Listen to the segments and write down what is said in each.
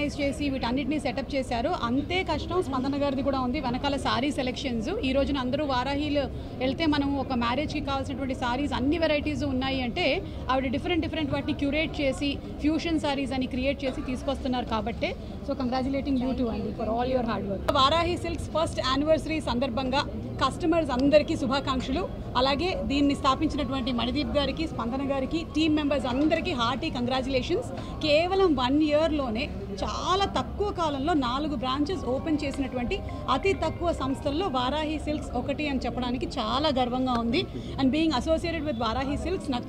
Organise చేసి వీటన్నిటిని setup చేశారు. అంతే కష్టం స్పందన గారిది కూడా ఉంది. వెనకాల సారీ సెలెక్షన్స్ ఈ రోజున అందరూ వారాహిలు వెళ్తే మనం ఒక మ్యారేజ్కి కావాల్సినటువంటి సారీస్ అన్ని వెరైటీస్ ఉన్నాయి అంటే ఆవిడ డిఫరెంట్ వాటిని క్యూరేట్ చేసి ఫ్యూషన్ సారీస్ అని క్రియేట్ చేసి తీసుకొస్తున్నారు కాబట్టి సో కంగ్రాచులేటింగ్ యూ టు అండి for all your hard work. Varahi silks first anniversary సందర్భంగా కస్టమర్స్ అందరికీ శుభాకాంక్షలు. అలాగే దీన్ని స్థాపించినటువంటి మణిదీప్ గారికి, స్పందన గారికి, టీమ్ మెంబర్స్ అందరికీ హార్టీ కంగ్రాచులేషన్స్. కేవలం 1 ఇయర్లోనే చాలా తక్కువ కాలంలో 4 బ్రాంచెస్ ఓపెన్ చేసినటువంటి అతి తక్కువ సంస్థల్లో వారాహి సిల్క్స్ ఒకటి అని చెప్పడానికి చాలా గర్వంగా ఉంది. And being associated with Varahi silks నాకు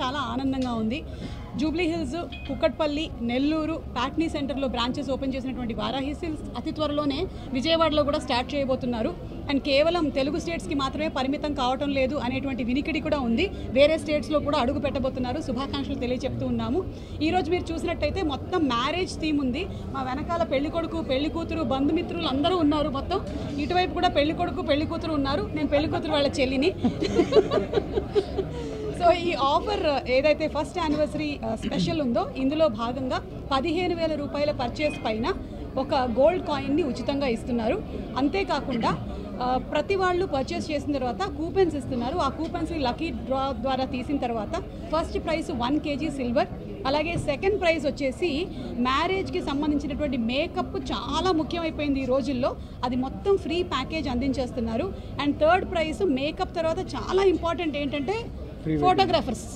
చాలా ఆనందంగా ఉంది. జూబ్లీ హిల్స్, కుక్కట్పల్లి, నెల్లూరు, ప్యాట్నీ సెంటర్లో బ్రాంచెస్ ఓపెన్ చేసినటువంటి వారాహి సిల్క్స్ అతి త్వరలోనే విజయవాడలో కూడా స్టార్ట్ చేయబోతున్నారు. అండ్ కేవలం తెలుగు స్టేట్స్కి మాత్రమే పరిమితం కావటం లేదు అనేటువంటి వినికిడి కూడా ఉంది. వేరే స్టేట్స్లో కూడా అడుగు పెట్టబోతున్నారు. శుభాకాంక్షలు తెలియజెప్తూ ఉన్నాము. ఈరోజు మీరు చూసినట్టయితే మొత్తం మ్యారేజ్ థీమ్ ఉంది. మా వెనకాల పెళ్లి కొడుకు, పెళ్లి కూతురు, బంధుమిత్రులు అందరూ ఉన్నారు. మొత్తం ఇటువైపు కూడా పెళ్లి కొడుకు, పెళ్లి కూతురు ఉన్నారు. నేను పెళ్లి కూతురు వాళ్ళ చెల్లిని. సో ఈ ఆఫర్ ఏదైతే ఫస్ట్ యానివర్సరీ స్పెషల్ ఉందో ఇందులో భాగంగా 15,000 రూపాయల పర్చేస్ పైన ఒక గోల్డ్ కాయిన్ని ఉచితంగా ఇస్తున్నారు. అంతేకాకుండా ప్రతి వాళ్ళు పర్చేస్ చేసిన తర్వాత కూపన్స్ ఇస్తున్నారు. ఆ కూపన్స్ని లక్కీ డ్రా ద్వారా తీసిన తర్వాత ఫస్ట్ ప్రైస్ 1 kg సిల్వర్, అలాగే సెకండ్ ప్రైజ్ వచ్చేసి మ్యారేజ్కి సంబంధించినటువంటి మేకప్ చాలా ముఖ్యమైపోయింది ఈ రోజుల్లో, అది మొత్తం ఫ్రీ ప్యాకేజ్ అందించేస్తున్నారు. అండ్ థర్డ్ ప్రైజ్ మేకప్ తర్వాత చాలా ఇంపార్టెంట్ ఏంటంటే ఫోటోగ్రాఫర్స్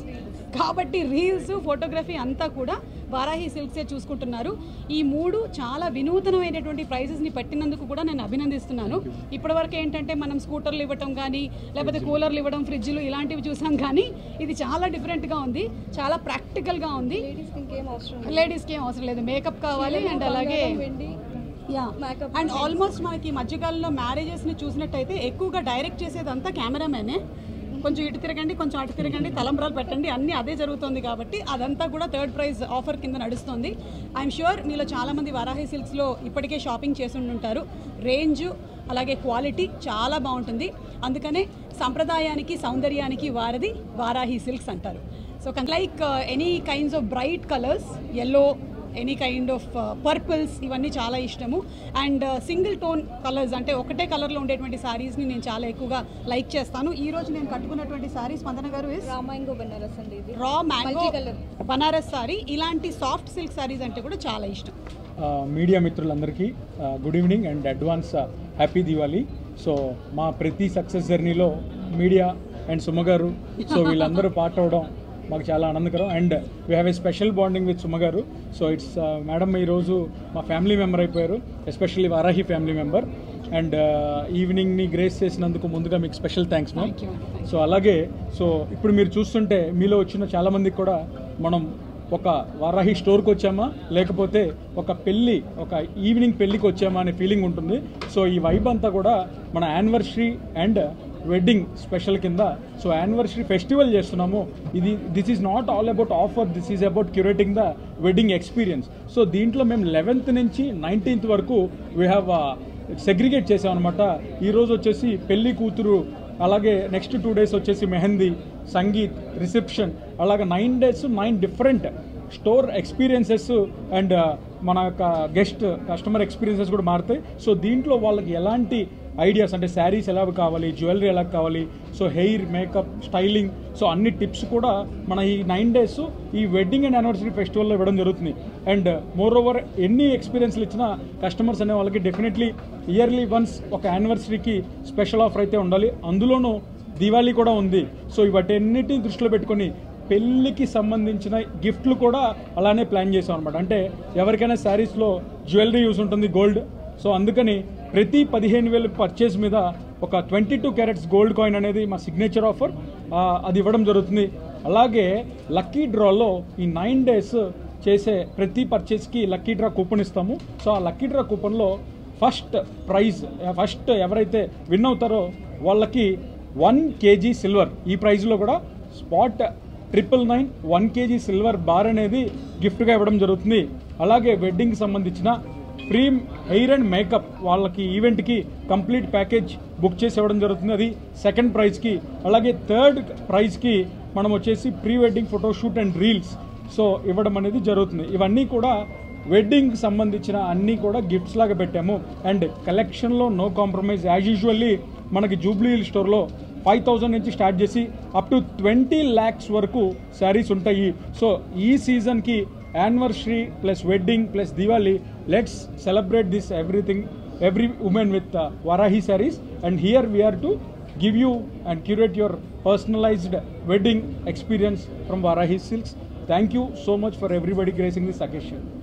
కాబట్టి రీల్స్, ఫోటోగ్రఫీ అంతా కూడా వారాహి సిల్క్సే చూసుకుంటున్నారు. ఈ 3 చాలా వినూతనమైనటువంటి ప్రైజెస్ని పెట్టినందుకు కూడా నేను అభినందిస్తున్నాను. ఇప్పటివరకు ఏంటంటే మనం స్కూటర్లు ఇవ్వటం కానీ, లేకపోతే కూలర్లు ఇవ్వడం, ఫ్రిడ్జ్లు ఇలాంటివి చూసాం. కానీ ఇది చాలా డిఫరెంట్గా ఉంది, చాలా ప్రాక్టికల్గా ఉంది. లేడీస్కి ఏం అవసరం లేదు, మేకప్ కావాలి. అండ్ అలాగే అండ్ ఆల్మోస్ట్ మనకి ఈ మధ్యకాలంలో మ్యారేజెస్ని చూసినట్టయితే ఎక్కువగా డైరెక్ట్ చేసేదంతా కెమెరామెనే. కొంచెం ఇటు తిరగండి, కొంచెం అటు తిరగండి, తలంబ్రాలు పెట్టండి, అన్నీ అదే జరుగుతుంది. కాబట్టి అదంతా కూడా థర్డ్ ప్రైజ్ ఆఫర్ కింద నడుస్తుంది. ఐఎమ్ ష్యూర్ మీలో చాలామంది వారాహి సిల్క్స్లో ఇప్పటికే షాపింగ్ చేసి ఉంటారు. రేంజ్ అలాగే క్వాలిటీ చాలా బాగుంటుంది. అందుకనే సంప్రదాయానికి, సౌందర్యానికి వారధి వారాహి సిల్క్స్ అంటారు. So like any kinds of bright colours, yellow, any kind of purples, ఇవన్నీ చాలా ఇష్టము. అండ్ సింగిల్ టోన్ కలర్స్ అంటే ఒకటే కలర్లో ఉండేటువంటి శారీస్ని నేను చాలా ఎక్కువగా లైక్ చేస్తాను. ఈ రోజు నేను కట్టుకున్నటువంటి శారీ స్పందన గారు రా మ్యాంగో బనారస్ అండి. ఇది రా మ్యాంగో బనారస్ శారీ. ఇలాంటి సాఫ్ట్ సిల్క్ శారీస్ అంటే కూడా చాలా ఇష్టం. మీడియా మిత్రులందరికీ good evening and advance happy Diwali. So మా ప్రతి సక్సెస్ జర్నీలో మీడియా అండ్ సుమ గారు, సో వీళ్ళందరూ పార్ట్ అవడం మాకు చాలా ఆనందకరం. And we have a special bonding with Suma గారు. సో ఇట్స్ మేడం ఈరోజు మా ఫ్యామిలీ మెంబర్ అయిపోయారు, especially Varahi family member. And ఈవినింగ్ని గ్రేస్ చేసినందుకు ముందుగా మీకు స్పెషల్ థ్యాంక్స్ మ్యామ్. సో అలాగే ఇప్పుడు మీరు చూస్తుంటే మీలో వచ్చిన చాలామందికి కూడా మనం ఒక వారాహి స్టోర్కి వచ్చామా లేకపోతే ఒక ఈవినింగ్ పెళ్ళికి వచ్చామా అనే ఫీలింగ్ ఉంటుంది. సో ఈ వైబ్ అంతా కూడా మన యానివర్సరీ అండ్ వెడ్డింగ్ స్పెషల్ కింద సో యానివర్సరీ ఫెస్టివల్ చేస్తున్నాము. This is not all about offer, this is about curating the wedding experience. So దీంట్లో మేము 11th నుంచి 19th వరకు వీ హ్యావ్ సెగ్రిగేట్ చేసాం అనమాట. ఈరోజు వచ్చేసి పెళ్లి కూతురు, అలాగే నెక్స్ట్ 2 days వచ్చేసి మెహందీ, సంగీత్, రిసెప్షన్, అలాగే 9 days 9 different store experiences and మన యొక్క కస్టమర్ ఎక్స్పీరియన్సెస్ కూడా మారుతాయి. సో దీంట్లో వాళ్ళకి ఎలాంటి ఐడియాస్ అంటే శారీస్ ఎలా కావాలి, జ్యువెలరీ ఎలా కావాలి, so hair, makeup, styling, so అన్ని టిప్స్ కూడా మన ఈ 9 days ఈ వెడ్డింగ్ అండ్ యానివర్సరీ ఫెస్టివల్లో ఇవ్వడం జరుగుతుంది. అండ్ మోర్ ఓవర్ ఎన్ని ఎక్స్పీరియన్స్లు ఇచ్చినా కస్టమర్స్ అనే వాళ్ళకి డెఫినెట్లీ ఇయర్లీ వన్స్ ఒక యానివర్సరీకి స్పెషల్ ఆఫర్ అయితే ఉండాలి. అందులోనూ దివాళీ కూడా ఉంది. సో వాటన్నిటిని దృష్టిలో పెట్టుకొని పెళ్ళికి సంబంధించిన గిఫ్ట్లు కూడా అలానే ప్లాన్ చేసాం అనమాట. అంటే ఎవరికైనా శారీస్లో జ్యువెలరీ యూస్ ఉంటుంది, గోల్డ్. సో అందుకని ప్రతి 15,000 పర్చేస్ మీద ఒక 22 carats గోల్డ్ కాయిన్ అనేది మా సిగ్నేచర్ ఆఫర్, అది ఇవ్వడం జరుగుతుంది. అలాగే లక్కీ డ్రాలో ఈ 9 days చేసే ప్రతి పర్చేస్కి లక్కీ డ్రా కూపన్ ఇస్తాము. సో ఆ లక్కీ డ్రా కూపన్లో ఫస్ట్ ఎవరైతే విన్ అవుతారో వాళ్ళకి 1 kg సిల్వర్, ఈ ప్రైజ్లో కూడా స్పాట్ 999 1 kg సిల్వర్ బార్ అనేది గిఫ్ట్గా ఇవ్వడం జరుగుతుంది. అలాగే వెడ్డింగ్కి సంబంధించిన ప్రీ హెయిర్ అండ్ మేకప్ వాళ్ళకి ఈవెంట్కి కంప్లీట్ ప్యాకేజ్ బుక్ చేసి ఇవ్వడం జరుగుతుంది, అది సెకండ్ ప్రైజ్కి. అలాగే థర్డ్ ప్రైజ్కి మనం వచ్చేసి pre wedding photoshoot and reels so ఇవ్వడం అనేది జరుగుతుంది. ఇవన్నీ కూడా వెడ్డింగ్కి సంబంధించిన అన్నీ కూడా గిఫ్ట్స్ లాగా పెట్టాము. అండ్ కలెక్షన్లో నో కాంప్రమైజ్. యాజ్ యూజువల్లీ మనకి జూబ్లీ హిల్ స్టోర్లో 5,000 నుంచి స్టార్ట్ చేసి అప్ టు 20 lakhs వరకు శారీస్ ఉంటాయి. సో ఈ సీజన్కి anniversary plus wedding plus Diwali, let's celebrate this every woman with Varahi sarees. And here we are to give you and curate your personalized wedding experience from Varahi Silks. Thank you so much for everybody gracing this occasion.